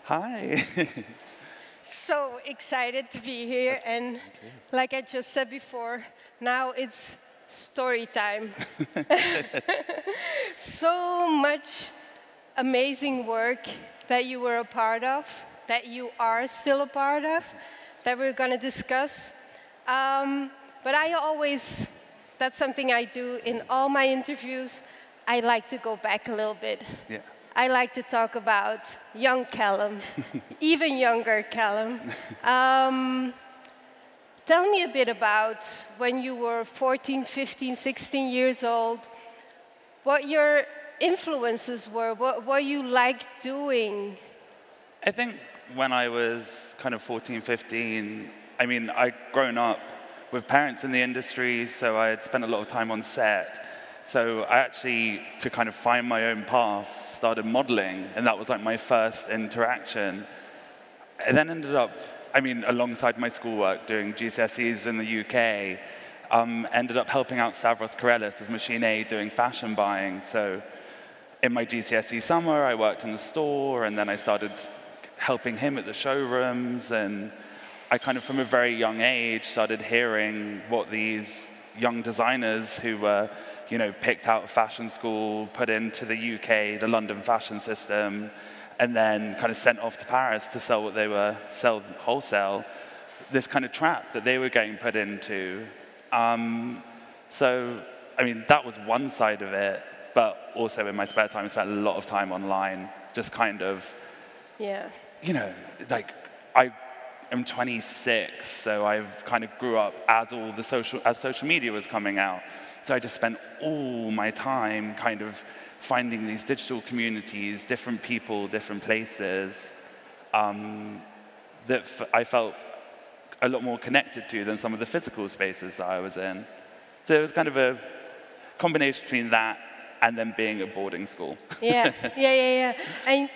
Hi. So excited to be here, and like I just said before, now it's story time. So much amazing work that you were a part of, that you are still a part of, that we're going to discuss. But that's something I do in all my interviews. I like to go back a little bit. Yeah. I like to talk about young Calum, even younger Calum. Tell me a bit about when you were 14, 15, 16 years old, what your influences were, what you liked doing. I think when I was kind of 14, 15, I mean, I'd grown up with parents in the industry, so I had spent a lot of time on set. So I actually, to kind of find my own path, started modeling, and that was like my first interaction. I then ended up, I mean, alongside my schoolwork, doing GCSEs in the UK, ended up helping out Stavros Karelis of Machine A doing fashion buying. So in my GCSE summer, I worked in the store, and then I started helping him at the showrooms, and I kind of, from a very young age, started hearing what these young designers who were, you know, picked out of fashion school, put into the UK, the London fashion system, and then kind of sent off to Paris to sell sell wholesale, this kind of trap that they were getting put into. So, I mean, that was one side of it, but also in my spare time, I spent a lot of time online, just kind of, you know, like, I am 26, so I've kind of grew up as social media was coming out. So I just spent all my time kind of finding these digital communities, different people, different places, that I felt a lot more connected to than some of the physical spaces that I was in. So it was kind of a combination between that and then being at boarding school. Yeah. And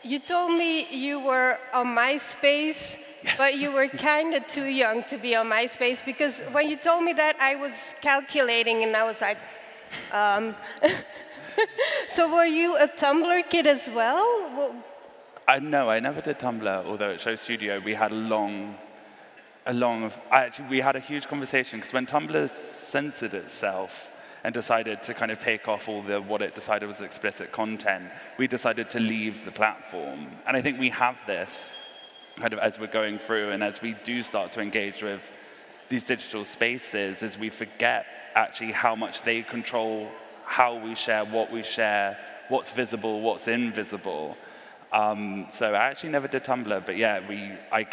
you told me you were on MySpace, but you were kind of too young to be on MySpace, because when you told me that, I was calculating, and I was like, So were you a Tumblr kid as well? No, I never did Tumblr, although at SHOWstudio we had we had a huge conversation, because when Tumblr censored itself and decided to kind of take off all what it decided was explicit content, we decided to leave the platform. And I think we have this kind of as we're going through, and as we do start to engage with these digital spaces, is we forget actually how much they control how we share, what's visible, what's invisible. So I actually never did Tumblr, but yeah, I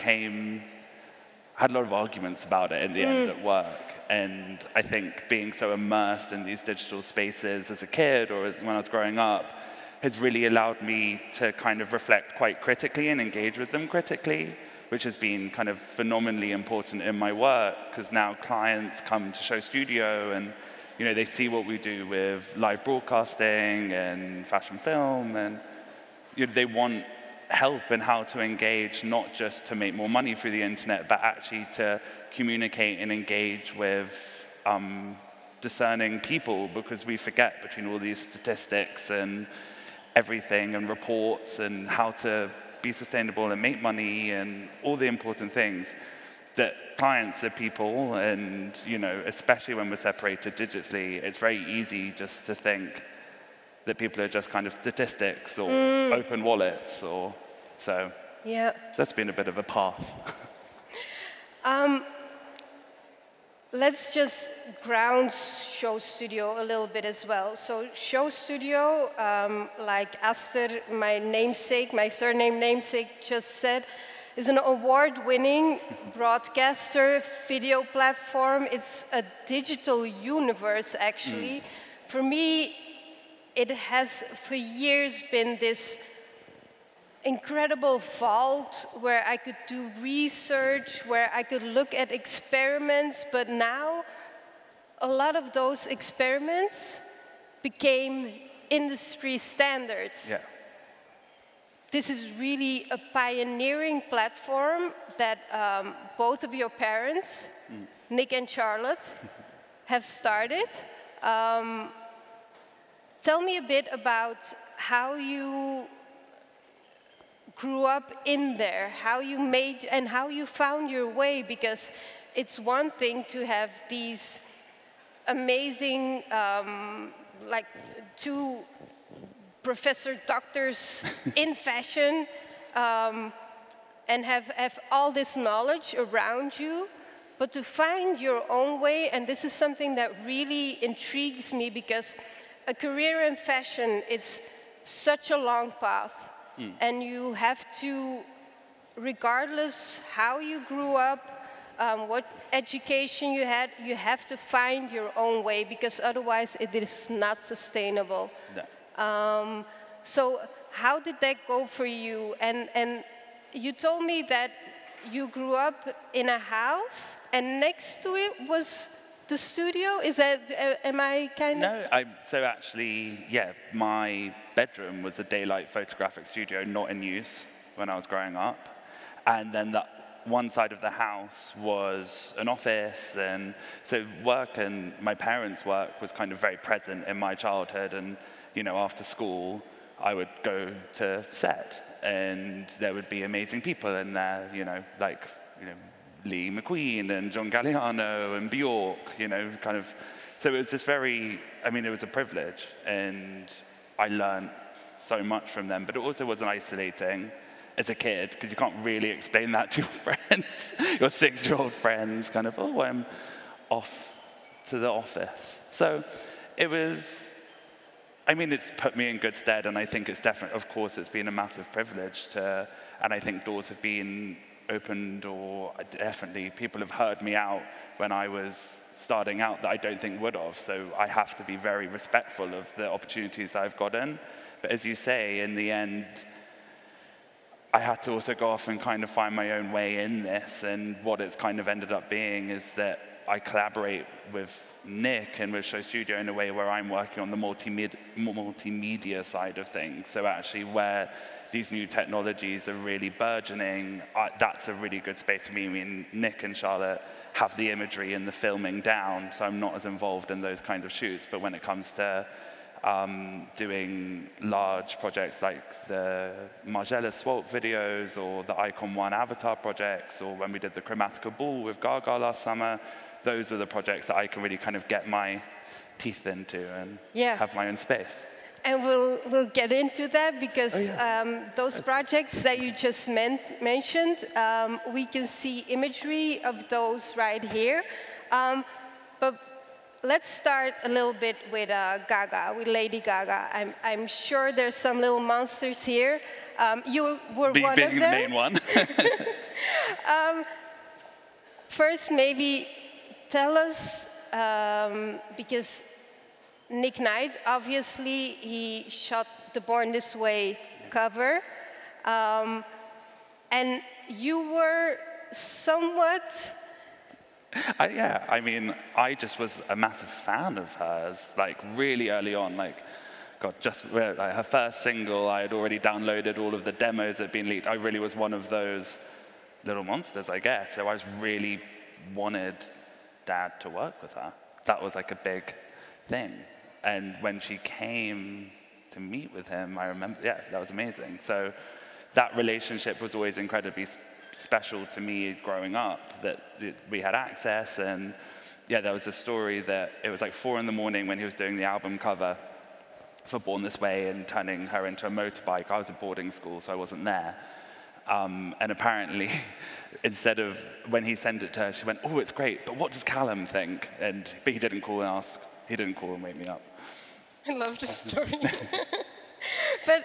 had a lot of arguments about it in the end at work. And I think being so immersed in these digital spaces as a kid or when I was growing up has really allowed me to kind of reflect quite critically and engage with them critically, which has been kind of phenomenally important in my work, because now clients come to SHOWstudio and, you know, they see what we do with live broadcasting and fashion film, and, you know, they want help in how to engage, not just to make more money through the internet, but actually to communicate and engage with discerning people, because we forget between all these statistics and everything and reports and how to be sustainable and make money and all the important things, that clients are people, and, you know, especially when we're separated digitally, it's very easy just to think that people are just kind of statistics or open wallets, or so. Yeah. That's been a bit of a path. Let's just ground SHOWstudio a little bit as well. So SHOWstudio, like Aster, my surname namesake just said, is an award-winning broadcaster, video platform. It's a digital universe, actually. For me, it has for years been this incredible vault where I could do research, where I could look at experiments, but now a lot of those experiments became industry standards. Yeah. This is really a pioneering platform that both of your parents, Nick and Charlotte, have started. Tell me a bit about how you grew up in there, how you made and how you found your way, because it's one thing to have these amazing, like two professor doctors in fashion, and have all this knowledge around you, but to find your own way, and this is something that really intrigues me, because a career in fashion is such a long path, and you have to, regardless how you grew up, what education you had, you have to find your own way, because otherwise it is not sustainable. No. So how did that go for you? And you told me that you grew up in a house, and next to it was the studio. Is that, am I kind of? No, so actually, yeah, my bedroom was a daylight photographic studio, not in use when I was growing up. And then the one side of the house was an office, and so work and my parents' work was kind of very present in my childhood. And, you know, after school, I would go to set, and there would be amazing people in there, you know, like, you know, Lee McQueen and John Galliano and Bjork, you know, kind of. So it was this very, I mean, it was a privilege, and I learned so much from them, but it also wasn't isolating as a kid, because you can't really explain that to your friends, your 6-year-old friends, kind of, oh, I'm off to the office. So it was, I mean, it's put me in good stead, and I think it's definitely, of course, it's been a massive privilege to, and I think doors have been opened, or definitely people have heard me out when I was starting out that I don't think would have. So I have to be very respectful of the opportunities I've gotten. But as you say, in the end, I had to also go off and kind of find my own way in this, and what it's kind of ended up being is that I collaborate with Nick and with SHOWstudio in a way where I'm working on the multimedia side of things. So actually where these new technologies are really burgeoning, that's a really good space for me. I mean, Nick and Charlotte have the imagery and the filming down, so I'm not as involved in those kinds of shoots. But when it comes to doing large projects like the Margiela Swope videos, or the Icon One Avatar projects, or when we did the Chromatica Ball with Gaga last summer, those are the projects that I can really kind of get my teeth into and have my own space. And we'll get into that, because those projects that you just mentioned, we can see imagery of those right here. But let's start a little bit with Gaga, with Lady Gaga. I'm sure there's some little monsters here. You were one of them. Being the main one. First, maybe tell us, because Nick Knight, obviously, he shot the Born This Way cover. And you were somewhat... yeah, I mean, I just was a massive fan of hers, like really early on. Like, God, just like her first single, I had already downloaded all of the demos that had been leaked. I really was one of those little monsters, I guess. So I was really wanted Dad to work with her. That was like a big thing. And when she came to meet with him, I remember, yeah, that was amazing. So that relationship was always incredibly special to me growing up, that we had access. And yeah, there was a story that it was like 4 in the morning when he was doing the album cover for Born This Way and turning her into a motorbike. I was at boarding school, so I wasn't there. And apparently, instead of, when he sent it to her, she went, oh, it's great, but what does Calum think? But he didn't call and ask. He didn't call and wake me up. I love this story. But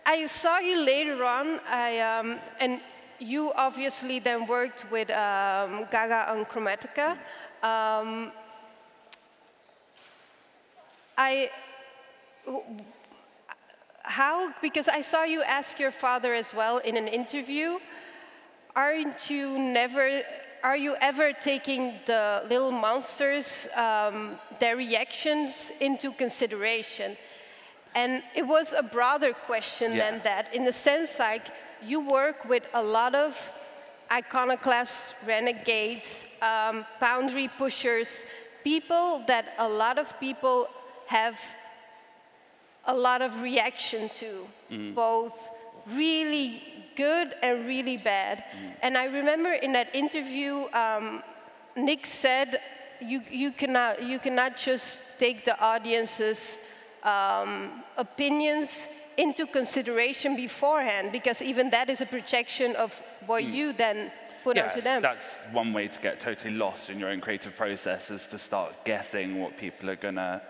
I saw you later on, and you obviously then worked with Gaga on Chromatica. Because I saw you ask your father as well in an interview, are you ever taking the little monsters, their reactions into consideration? And it was a broader question than that, in the sense like you work with a lot of iconoclasts, renegades, boundary pushers, people that a lot of people have a lot of reaction to, both really good and really bad. And I remember in that interview, Nick said, you cannot just take the audience's opinions into consideration beforehand, because even that is a projection of what you then put onto them. That's one way to get totally lost in your own creative process, is to start guessing what people are gonna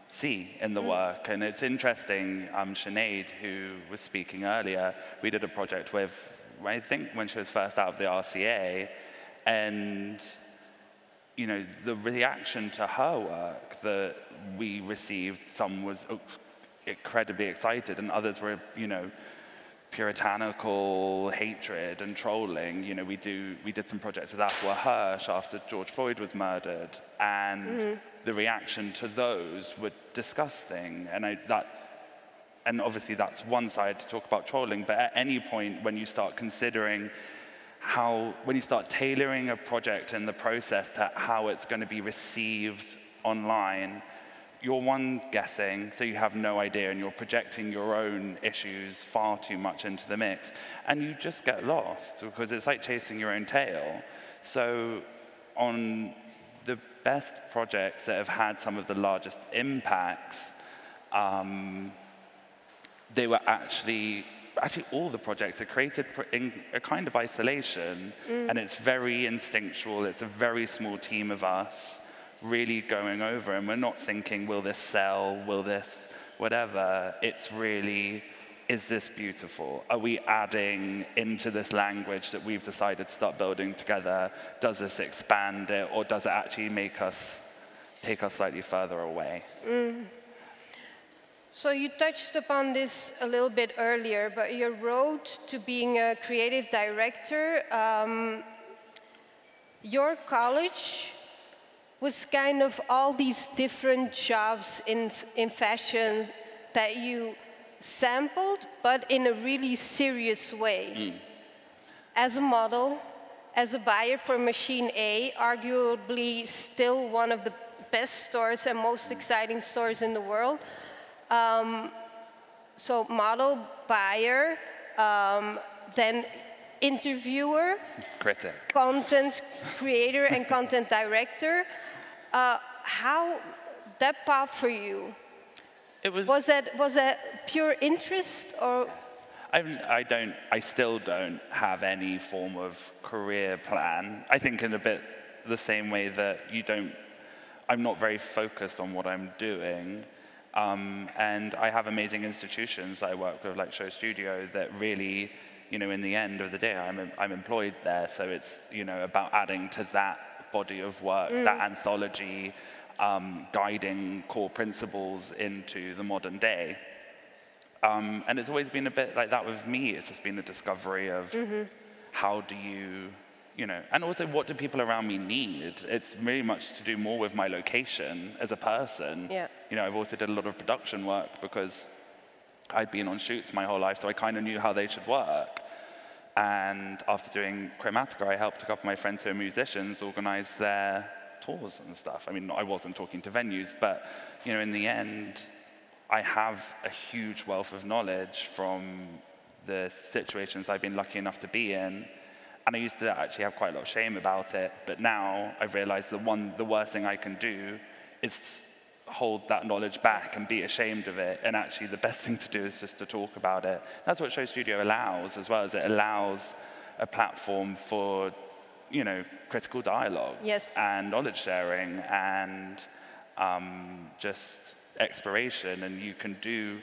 see in the work. And it's interesting, Sinead, who was speaking earlier, we did a project with, I think when she was first out of the RCA, and you know, the reaction to her work that we received, some was incredibly excited, and others were, you know, puritanical hatred and trolling. You know, we did some projects with Afua Hirsch after George Floyd was murdered, and the reaction to those were disgusting. And obviously that's one side to talk about trolling, but at any point when you start considering when you start tailoring a project and the process to how it's going to be received online, you're guessing, so you have no idea, and you're projecting your own issues far too much into the mix, and you just get lost, because it's like chasing your own tail. So on the best projects that have had some of the largest impacts, they were actually all the projects are created in a kind of isolation, and it's very instinctual. It's a very small team of us really going over, and we're not thinking, will this sell, will this whatever. It's really, is this beautiful? Are we adding into this language that we've decided to start building together? Does this expand it, or does it actually take us slightly further away? So you touched upon this a little bit earlier, but your road to being a creative director, your college was kind of all these different jobs in fashion that you sampled, but in a really serious way. As a model, as a buyer for Machine A, arguably still one of the best stores and most exciting stores in the world. So model, buyer, then interviewer, critic, content creator, and content director. How that path for you? Was that pure interest, or? I still don't have any form of career plan. I think in a bit the same way that I'm not very focused on what I'm doing. And I have amazing institutions I work with, like SHOWstudio, that really, you know, in the end of the day, I'm employed there. So it's, you know, about adding to that body of work, that anthology, guiding core principles into the modern day. And it's always been a bit like that with me. It's just been a discovery of how do you know, and also what do people around me need? It's really much to do more with my location as a person. Yeah. You know, I've also did a lot of production work because I'd been on shoots my whole life, so I kind of knew how they should work. And after doing Chromatica, I helped a couple of my friends who are musicians organize their tours and stuff. I mean, I wasn't talking to venues, but, you know, in the end, I have a huge wealth of knowledge from the situations I've been lucky enough to be in. And I used to actually have quite a lot of shame about it, but now I've realized the worst thing I can do is hold that knowledge back and be ashamed of it, and actually the best thing to do is just to talk about it. That's what SHOWstudio allows, as well as it allows a platform for, you know, critical dialogue and knowledge sharing and just exploration, and you can do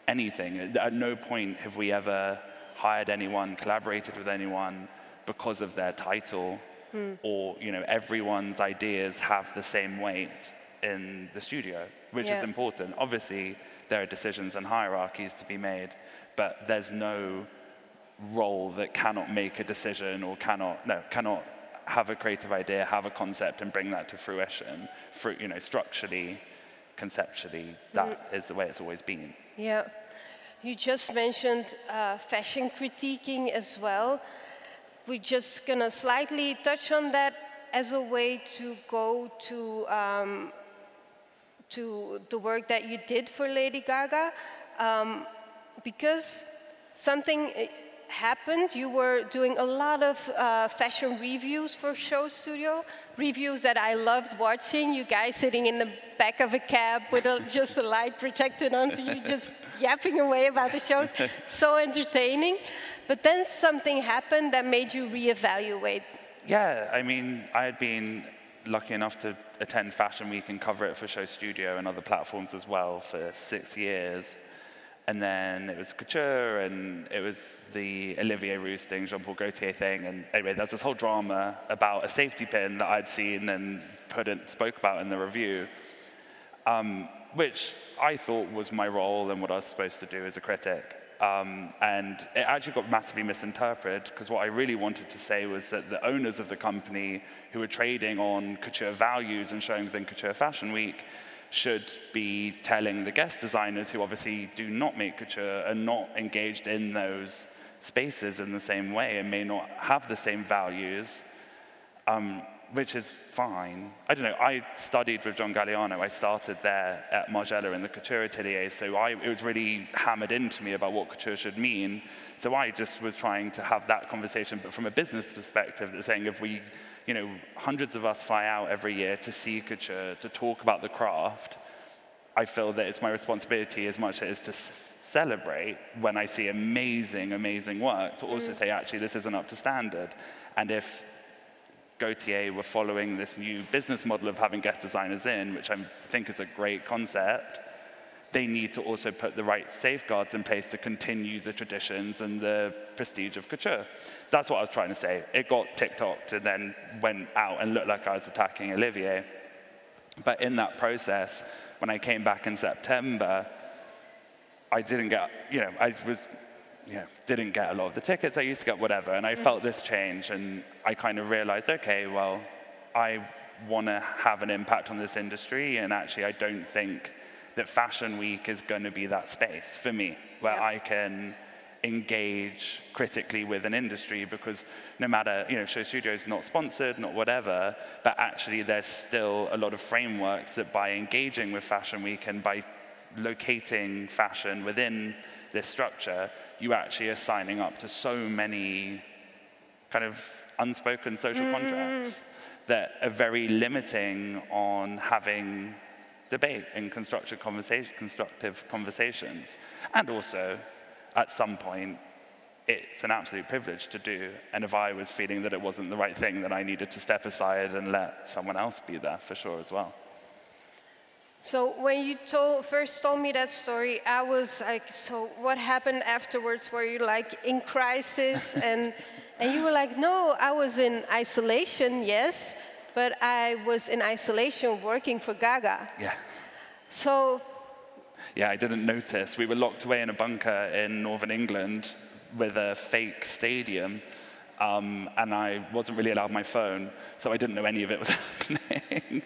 anything. At no point have we ever hired anyone, collaborated with anyone because of their title, or, you know, everyone's ideas have the same weight in the studio, which is important. Obviously, there are decisions and hierarchies to be made, but there's no role that cannot make a decision or cannot have a creative idea, have a concept, and bring that to fruition. You know, structurally, conceptually, that is the way it's always been. Yeah. You just mentioned fashion critiquing as well. We're just going to slightly touch on that as a way to go to the work that you did for Lady Gaga. because something happened, you were doing a lot of fashion reviews for SHOWstudio, reviews that I loved watching. You guys sitting in the back of a cab with just a light projected onto you, just yapping away about the shows. So entertaining. But then something happened that made you reevaluate. Yeah, I mean, I had been lucky enough to attend Fashion Week and cover it for SHOWstudio and other platforms as well for 6 years. And then it was couture, and it was the Olivier Rousse thing, Jean-Paul Gaultier thing. And anyway, there was this whole drama about a safety pin that I'd seen and spoke about in the review, which I thought was my role and what I was supposed to do as a critic. And it actually got massively misinterpreted, because what I really wanted to say was that the owners of the company who were trading on couture values and showing within Couture Fashion Week should be telling the guest designers, who obviously do not make couture and not engaged in those spaces in the same way and may not have the same values, which is fine. I don't know, I studied with John Galliano. I started there at Margiela in the couture atelier, so it was really hammered into me about what couture should mean. So I just was trying to have that conversation, but from a business perspective, that's saying if we, hundreds of us fly out every year to see couture, to talk about the craft, I feel that it's my responsibility, as much as it is to celebrate when I see amazing, amazing work, to also say, actually, this isn't up to standard. And if Gaultier were following this new business model of having guest designers in, which I think is a great concept, they need to also put the right safeguards in place to continue the traditions and the prestige of couture. That's what I was trying to say. It got TikToked and then went out and looked like I was attacking Olivier. But in that process, when I came back in September, I didn't get, didn't get a lot of the tickets I used to get, whatever, and I felt this change, and I kind of realized, okay, well, I want to have an impact on this industry, and actually I don't think that Fashion Week is going to be that space for me, where I can engage critically with an industry, because no matter, SHOWstudio is not sponsored, not whatever, but actually there's still a lot of frameworks that by engaging with Fashion Week and by locating fashion within this structure, you actually are signing up to so many kind of unspoken social contracts that are very limiting on having debate and constructive conversations. And also, at some point, it's an absolute privilege to do. And if I was feeling that it wasn't the right thing, then I needed to step aside and let someone else be there for sure as well. So when you first told me that story, I was like, so what happened afterwards? Were you like in crisis? and you were like, no, I was in isolation, yes, but I was in isolation working for Gaga. Yeah. So. Yeah, I didn't notice. We were locked away in a bunker in northern England with a fake stadium, and I wasn't really allowed my phone, so I didn't know any of it was happening.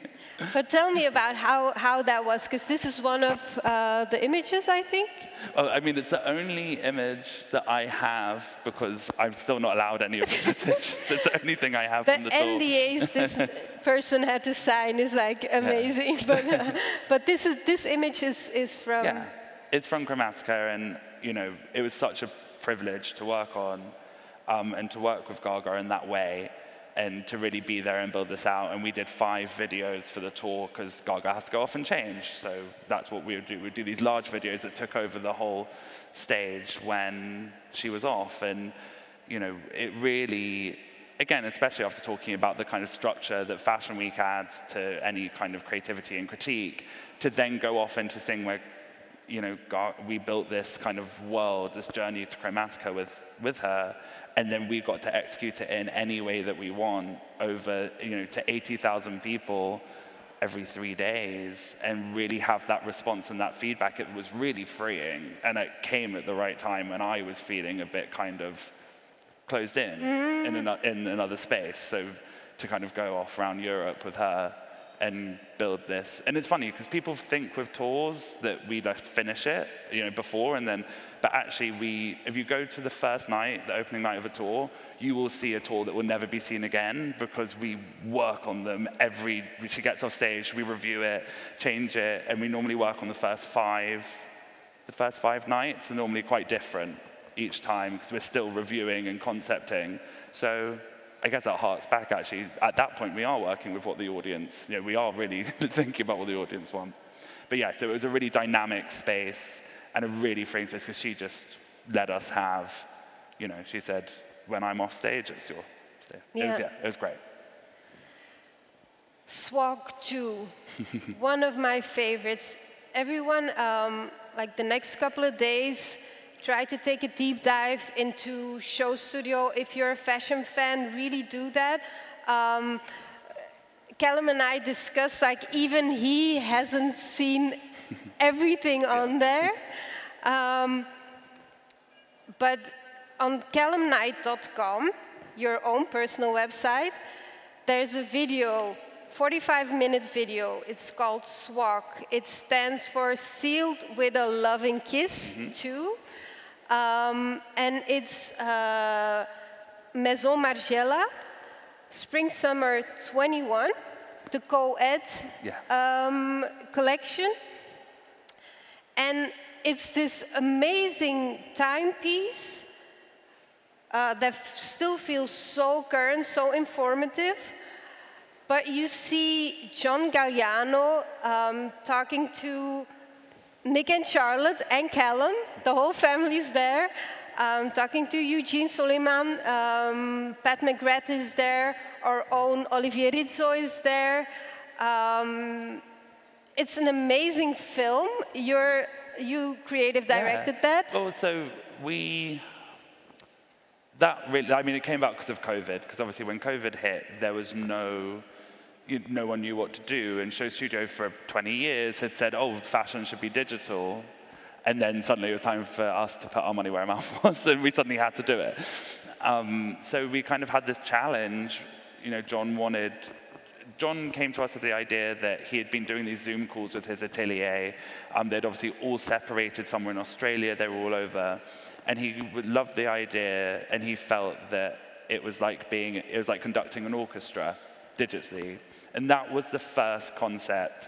But tell me about how that was, because this is one of the images, I think? Oh, I mean, it's the only image that I have, because I'm still not allowed any of the footage. It's the only thing I have from the tour. The NDAs this person had to sign is like amazing. Yeah. But this image is from... Yeah, it's from Chromatica, and it was such a privilege to work on and to work with Gaga in that way, and to really be there and build this out. And we did 5 videos for the tour, because Gaga has to go off and change. So that's what we would do. We'd do these large videos that took over the whole stage when she was off. And, it really, again, especially after talking about the kind of structure that Fashion Week adds to any kind of creativity and critique, to then go off into this thing where, we built this kind of world, this journey to Chromatica with her, and then we got to execute it in any way that we want over, to 80,000 people every 3 days, and really have that response and that feedback. It was really freeing, and it came at the right time when I was feeling a bit kind of closed in another space. So to kind of go off around Europe with her and build this. And it's funny, because people think with tours that we just finish it, before, and then, but actually if you go to the first night, the opening night of a tour, you will see a tour that will never be seen again, because we work on them she gets off stage, we review it, change it, and we normally work on the first 5 the first 5 nights are normally quite different each time because we're still reviewing and concepting. So I guess that harks back, actually. At that point, we are working with what the audience, we are really thinking about what the audience want. But yeah, so it was a really dynamic space and a really freeing space because she just let us have, she said, when I'm off stage, it's your stage. Yeah. It was great. SWOG 2, one of my favorites. Everyone, like the next couple of days, try to take a deep dive into SHOWstudio. If you're a fashion fan, really do that. Calum and I discussed, like, even he hasn't seen everything on there. But on calumnight.com, your own personal website, there's a video, 45-minute video. It's called SWOG. It stands for Sealed with a Loving Kiss, too. And it's Maison Margiela, Spring-Summer 21, the co-ed collection. And it's this amazing timepiece that still feels so current, so informative. But you see John Galliano talking to Nick and Charlotte and Calum, the whole family's there, talking to Eugene Suleiman, Pat McGrath is there, our own Olivier Rizzo is there. It's an amazing film. You creative directed that. Well, so it came about because of COVID, because obviously when COVID hit, there was no one knew what to do, and SHOWstudio for 20 years had said, oh, fashion should be digital, and then suddenly it was time for us to put our money where our mouth was, and we suddenly had to do it. So we kind of had this challenge. John came to us with the idea that he had been doing these Zoom calls with his atelier. They'd obviously all separated somewhere in Australia, they were all over, and he loved the idea, and he felt that it was like conducting an orchestra digitally. And that was the first concept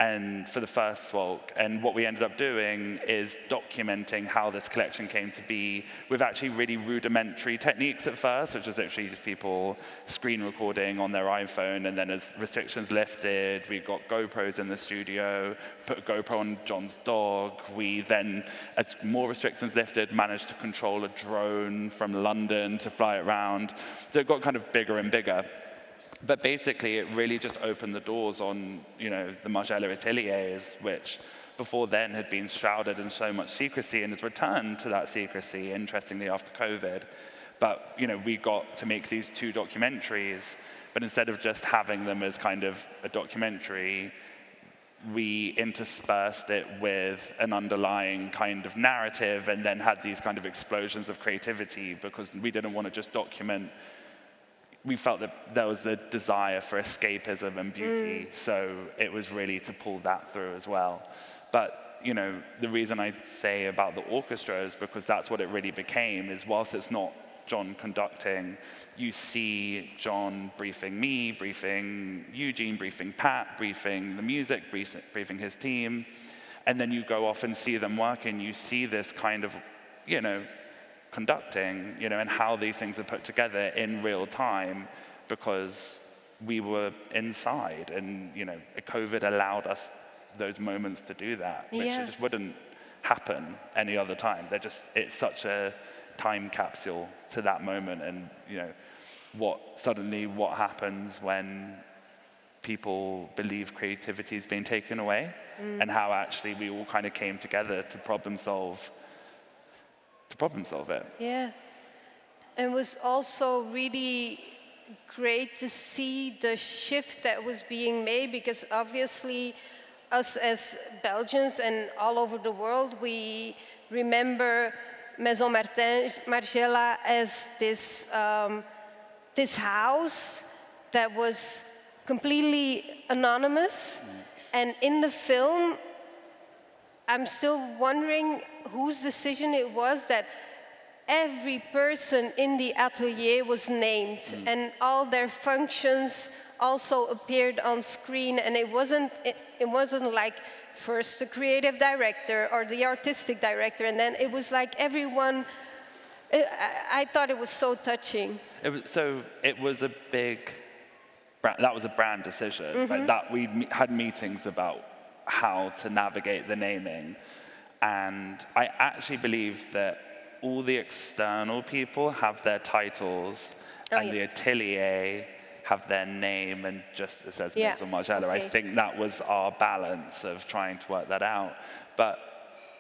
and for the first SWOG. And what we ended up doing is documenting how this collection came to be with actually really rudimentary techniques at first, which was actually just people screen recording on their iPhone, and then as restrictions lifted, we got GoPros in the studio, put a GoPro on John's dog. We then, as more restrictions lifted, managed to control a drone from London to fly it around. So it got kind of bigger and bigger. But basically, it really just opened the doors on, the Margiela ateliers, which before then had been shrouded in so much secrecy and has returned to that secrecy, interestingly, after COVID. But, we got to make these 2 documentaries, but instead of just having them as kind of a documentary, we interspersed it with an underlying kind of narrative and then had these kind of explosions of creativity because we didn't want to just document. We felt that there was the desire for escapism and beauty, so it was really to pull that through as well. But, the reason I say about the orchestra is because that's what it really became, is whilst it's not John conducting, you see John briefing me, briefing Eugene, briefing Pat, briefing the music, briefing his team, and then you go off and see them working, you see this kind of, conducting, and how these things are put together in real time because we were inside and, COVID allowed us those moments to do that, which it just wouldn't happen any other time. It's such a time capsule to that moment and, what happens when people believe creativity is being taken away and how actually we all kind of came together to problem solve it. Yeah. It was also really great to see the shift that was being made because obviously us as Belgians and all over the world, we remember Maison Margiela as this house that was completely anonymous. And in the film, I'm still wondering whose decision it was that every person in the atelier was named and all their functions also appeared on screen, and it wasn't like first the creative director or the artistic director, and then it was like everyone, I thought it was so touching. It was a big, that was a brand decision, but that we had meetings about how to navigate the naming. And I actually believe that all the external people have their titles, and the atelier have their name, and just it says Maison Margiela. Okay. I think that was our balance of trying to work that out. But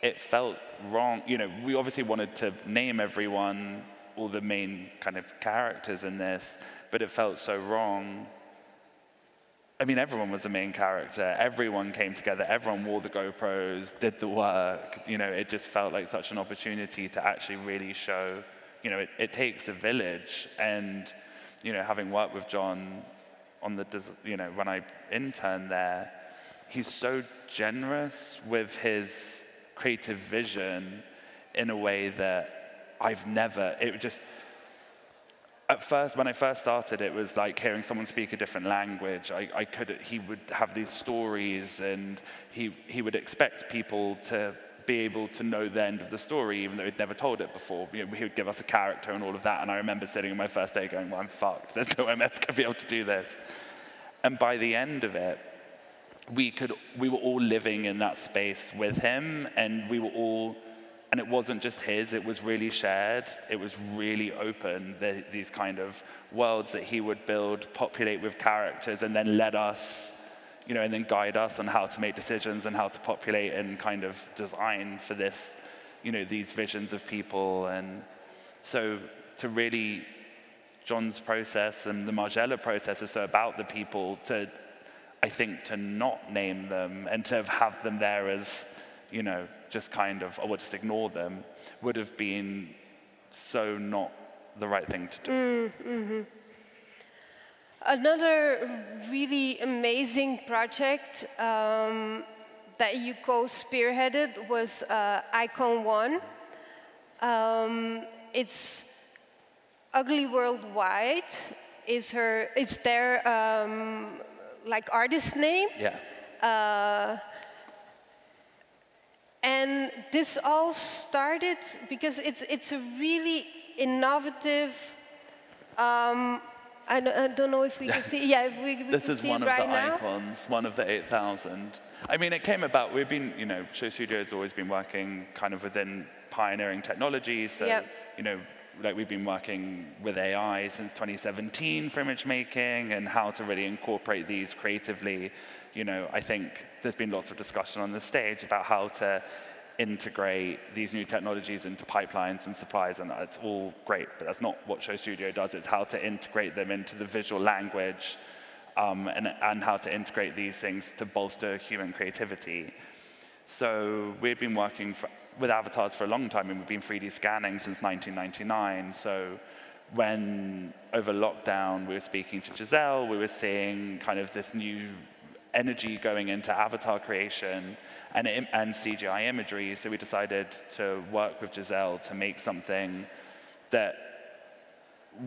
it felt wrong. You know, we obviously wanted to name everyone, all the main kind of characters in this, but it felt so wrong. I mean, everyone was the main character. Everyone came together. Everyone wore the GoPros, did the work. You know, it just felt like such an opportunity to actually really show, you know, it takes a village. And, you know, having worked with John on the, you know, when I interned there, he's so generous with his creative vision in a way that I've never, it just, at first, when I first started, it was like hearing someone speak a different language. He would have these stories, and he would expect people to be able to know the end of the story, even though he'd never told it before. You know, he would give us a character and all of that, and I remember sitting on my first day going, well, I'm fucked. There's no way I'm ever going to be able to do this. And by the end of it, we were all living in that space with him, and we were all, and it wasn't just his, it was really shared, it was really open, these kind of worlds that he would build, populate with characters, and then let us, you know, and then guide us on how to make decisions and how to populate and kind of design for this, you know, these visions of people. And so to really, John's process and the Margiela process is so about the people to, I think, to not name them and to have them there as, you know, just kind of, or just ignore them, would have been so not the right thing to do. Mm-hmm. Another really amazing project that you co-spearheaded was Icon One. It's Ugly Worldwide is their like artist name. Yeah. And this all started because it's a really innovative. I don't know if we can see. Yeah, we this can is see one it right of the now. icons, one of the 8,000. I mean, it came about. We've been, you know, SHOWstudio has always been working kind of within pioneering technology. So, you know, like we've been working with AI since 2017 for image making and how to really incorporate these creatively. You know, I think there's been lots of discussion on the stage about how to integrate these new technologies into pipelines and supplies, and that's all great, but that's not what SHOWstudio does. It's how to integrate them into the visual language and how to integrate these things to bolster human creativity. So we've been working with avatars for a long time, and we've been 3D scanning since 1999. So when, over lockdown, we were speaking to Giselle, we were seeing kind of this new energy going into avatar creation and CGI imagery. So we decided to work with Giselle to make something that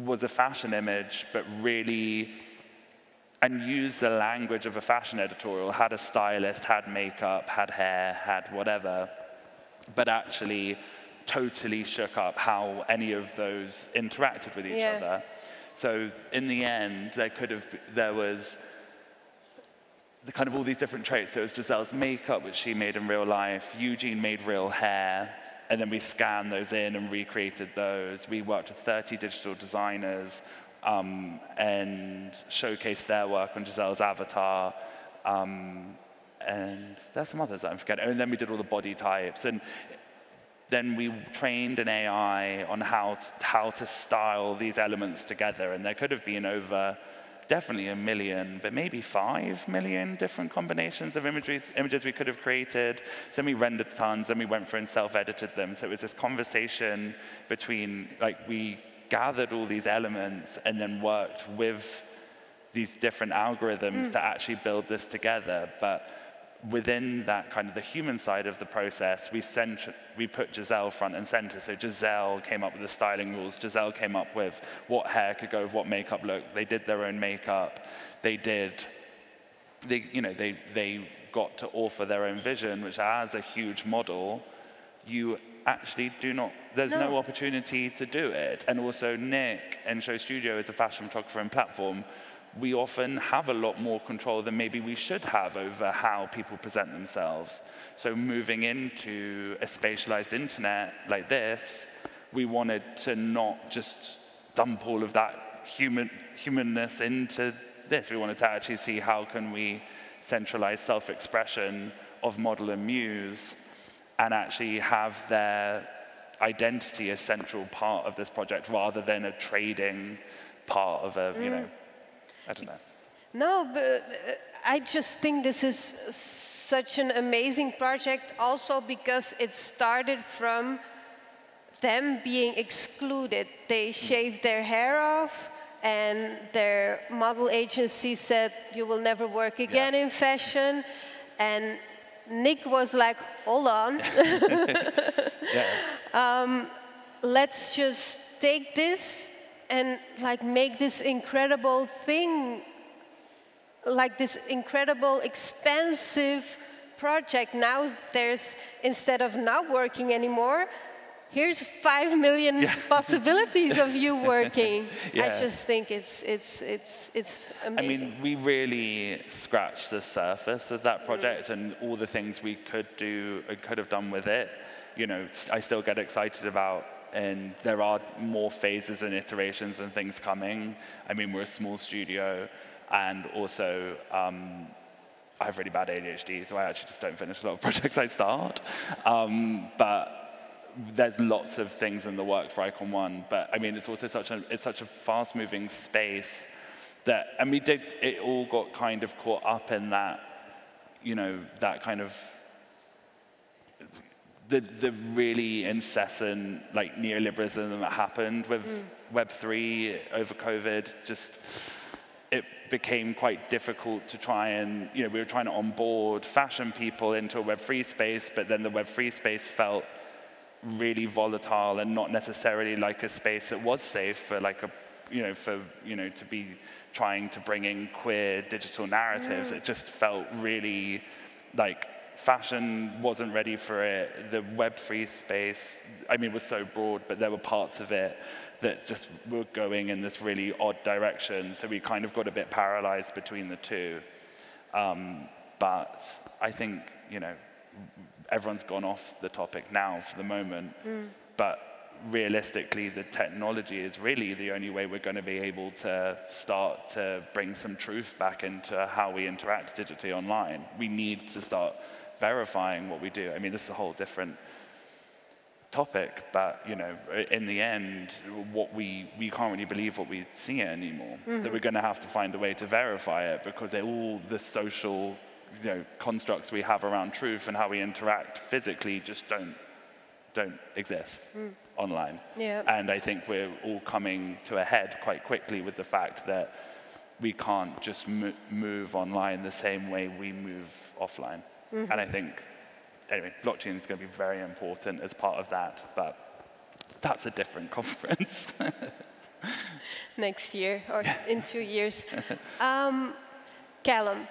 was a fashion image, but really, and use the language of a fashion editorial, had a stylist, had makeup, had hair, had whatever, but actually totally shook up how any of those interacted with each other. So in the end, there was the kind of all these different traits. So it was Giselle's makeup, which she made in real life. Eugene made real hair, and then we scanned those in and recreated those. We worked with 30 digital designers and showcased their work on Giselle's avatar. And there's some others that I'm forgetting. And then we did all the body types. And then we trained an AI on how to style these elements together. And there could have been over definitely 1 million, but maybe 5 million different combinations of images we could have created. So then we rendered tons, then we went through and self-edited them. So it was this conversation between, like, we gathered all these elements and then worked with these different algorithms to actually build this together. But within that kind of the human side of the process, we put Giselle front and center. So Giselle came up with the styling rules. Giselle came up with what hair could go with what makeup look. They did their own makeup. They got to author their own vision, which as a huge model, you actually do not, there's no opportunity to do it. And also Nick and SHOWstudio as a fashion photographer and platform, we often have a lot more control than maybe we should have over how people present themselves. So moving into a spatialized internet like this, we wanted to not just dump all of that humanness into this. We wanted to actually see how can we centralize self-expression of model and muse and actually have their identity a central part of this project rather than a trading part of a, you know, I don't know. No, but I just think this is such an amazing project also because it started from them being excluded. They shaved their hair off and their model agency said, you will never work again in fashion. And Nick was like, hold on. Let's just take this and like make this incredible thing, like this incredible, expensive project. Now there's, instead of not working anymore, here's 5 million possibilities of you working. I just think it's amazing. I mean, we really scratched the surface of that project and all the things we could do and could have done with it. You know, I still get excited about, and there are more phases and iterations and things coming. I mean, we're a small studio, and also I have really bad ADHD, so I actually just don't finish a lot of projects I start. But there's lots of things in the work for Icon One, but I mean, it's also such a fast-moving space that, and we did, it all got kind of caught up in that, you know, that kind of, the really incessant, like, neoliberalism that happened with Web3 over COVID, just, it became quite difficult to try and, you know, we were trying to onboard fashion people into a Web3 space, but then the Web3 space felt really volatile and not necessarily like a space that was safe for like a, you know, for, you know, to be trying to bring in queer digital narratives. It just felt really like fashion wasn't ready for it. The Web3 space, I mean, was so broad, but there were parts of it that just were going in this really odd direction. So we kind of got a bit paralyzed between the two. But I think, you know, everyone's gone off the topic now for the moment, but realistically, the technology is really the only way we're going to be able to start to bring some truth back into how we interact digitally online. We need to start verifying what we do. I mean, this is a whole different topic, but you know, in the end, what we can't really believe what we see anymore. So we're going to have to find a way to verify it because all the social, you know, constructs we have around truth and how we interact physically just don't exist online. And I think we're all coming to a head quite quickly with the fact that we can't just move online the same way we move offline. And I think, anyway, blockchain is going to be very important as part of that, but that's a different conference. Next year or in 2 years. Calum,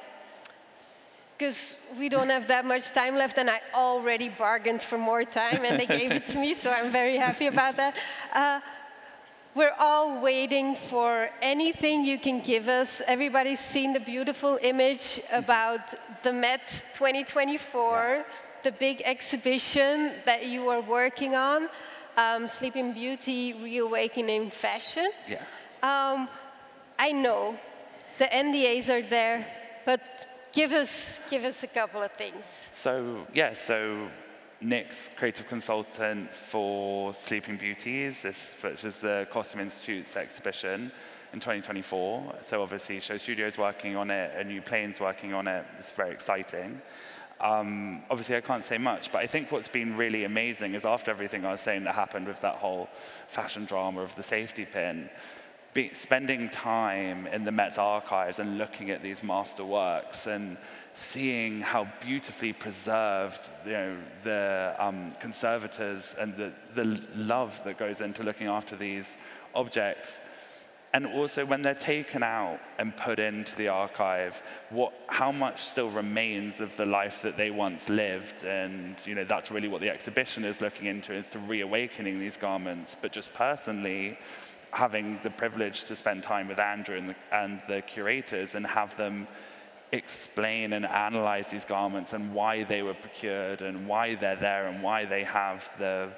because we don't have that much time left, and I already bargained for more time, and they gave it to me, so I'm very happy about that. We're all waiting for anything you can give us. Everybody's seen the beautiful image about the Met 2024, the big exhibition that you are working on, Sleeping Beauty, Reawakening Fashion. I know the NDAs are there, but give us a couple of things. So Nick's creative consultant for Sleeping Beauties, which is the Costume Institute's exhibition in 2024. So obviously SHOWstudio is working on it, a new plane's working on it. It's very exciting. Obviously I can't say much, but I think what's been really amazing is after everything I was saying that happened with that whole fashion drama of the safety pin, spending time in the Met's archives and looking at these masterworks and seeing how beautifully preserved, you know, the conservators and the love that goes into looking after these objects, And also when they're taken out and put into the archive, how much still remains of the life that they once lived? And that's really what the exhibition is looking into, is to reawakening these garments. But just personally, having the privilege to spend time with Andrew and the curators and have them explain and analyze these garments and why they were procured and why they're there and why they have the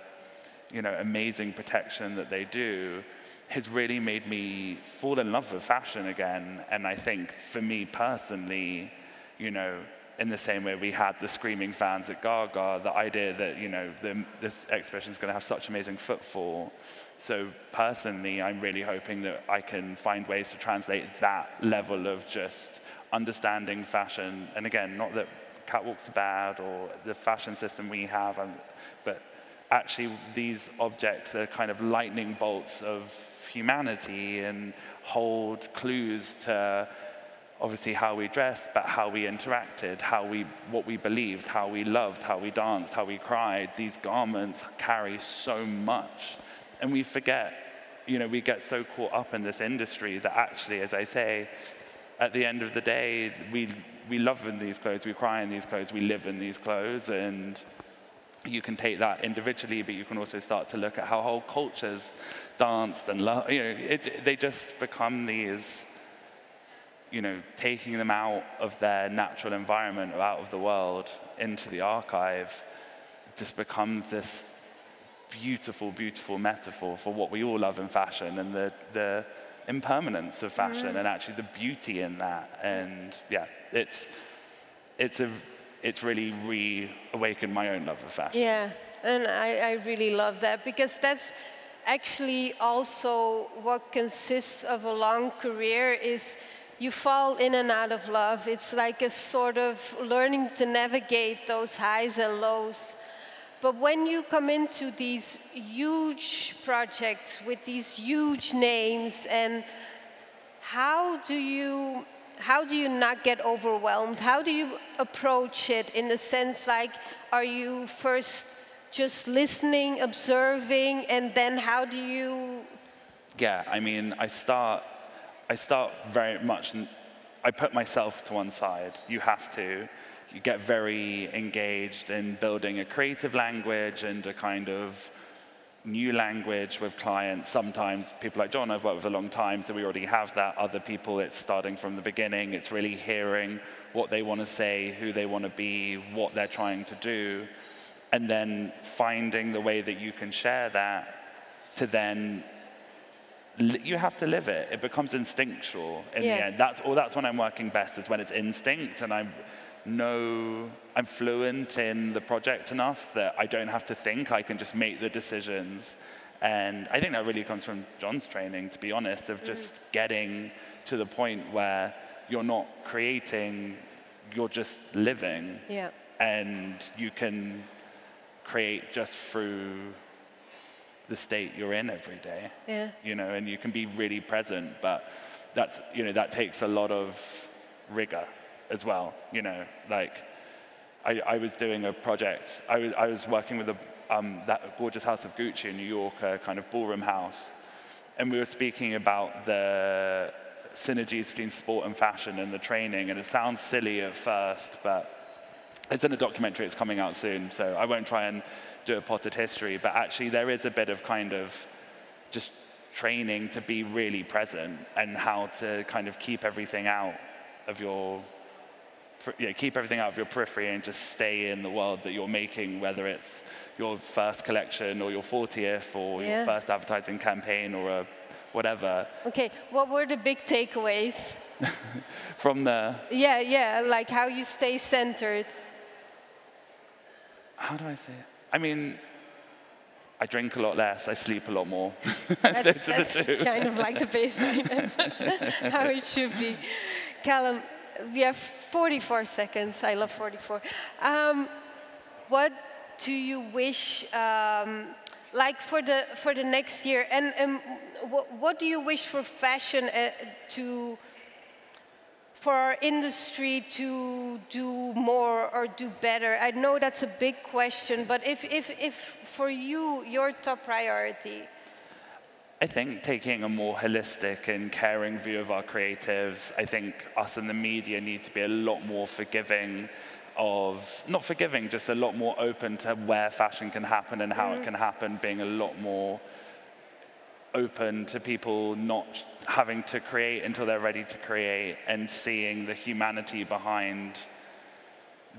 amazing protection that they do, has really made me fall in love with fashion again. And I think for me personally, in the same way we had the screaming fans at Gaga, the idea that this exhibition is going to have such amazing footfall. So personally, I'm really hoping that I can find ways to translate that level of just understanding fashion. And again, not that catwalks are bad or the fashion system we have, but actually these objects are kind of lightning bolts of humanity and hold clues to obviously how we dressed, but how we interacted, what we believed, how we loved, how we danced, how we cried. These garments carry so much. And we forget, we get so caught up in this industry that actually, as I say, at the end of the day, we love in these clothes, we cry in these clothes, we live in these clothes, and you can take that individually, but you can also start to look at how whole cultures danced and love. They just become these, taking them out of their natural environment or out of the world into the archive, just becomes this beautiful, beautiful metaphor for what we all love in fashion and the impermanence of fashion and actually the beauty in that. And yeah, it's really reawakened my own love of fashion. Yeah, and I really love that, because that's actually also what consists of a long career, is you fall in and out of love. It's like a sort of learning to navigate those highs and lows. But when you come into these huge projects with these huge names, and how do you not get overwhelmed? How do you approach it, in the sense like, are you first just listening, observing, and then how do you? Yeah, I mean, I start very much, I put myself to one side. You have to. You get very engaged in building a creative language and a kind of new language with clients. Sometimes people like John I've worked with a long time, so we already have that. Other people, it's starting from the beginning. It's really hearing what they want to say, who they want to be, what they're trying to do, and then finding the way that you can share that to then, you have to live it. It becomes instinctual in the end. That's when I'm working best, is when it's instinct and I'm fluent in the project enough that I don't have to think, I can just make the decisions. And I think that really comes from John's training, to be honest, of just getting to the point where you're not creating, you're just living. Yeah. And you can create just through the state you're in every day. Yeah. And you can be really present, but that's, that takes a lot of rigor as well. Like I was doing a project. I was working with that gorgeous house of Gucci in New York, a kind of ballroom house, and we were speaking about the synergies between sport and fashion and the training. And it sounds silly at first, but it's in a documentary. It's coming out soon, so I won't try and do a potted history. But actually, there is a bit of kind of just training to be really present and how to kind of keep everything out of your periphery and just stay in the world that you're making, whether it's your first collection or your 40th or your first advertising campaign or whatever. Okay, what were the big takeaways? From the... Yeah, like how you stay centered. How do I say it? I mean, I drink a lot less, I sleep a lot more. That's kind of like the baseline. That's how it should be. Calum, we have 44 seconds. I love 44. What do you wish, like for the next year, and what do you wish for fashion for our industry to do more or do better? I know that's a big question, but if for you, your top priority. I think taking a more holistic and caring view of our creatives. I think us in the media need to be a lot more forgiving of, not forgiving, just a lot more open to where fashion can happen and how it can happen, being a lot more open to people not having to create until they're ready to create, and seeing the humanity behind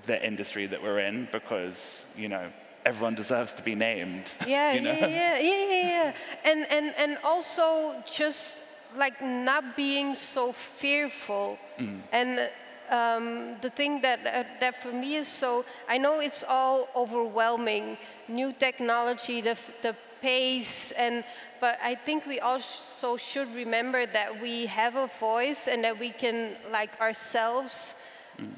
the industry that we're in, because, you know, everyone deserves to be named. Yeah, you know? yeah. And also just like not being so fearful. And the thing that for me is so, I know it's all overwhelming, new technology, the pace, but I think we also should remember that we have a voice and that we can, like ourselves,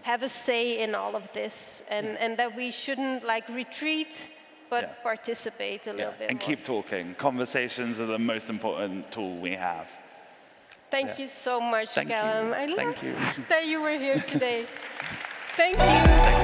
have a say in all of this, and that we shouldn't like retreat, but participate a little bit and more. keep talking. Conversations are the most important tool we have. Thank you so much, Calum. I love Thank you. that you were here today. Thank you.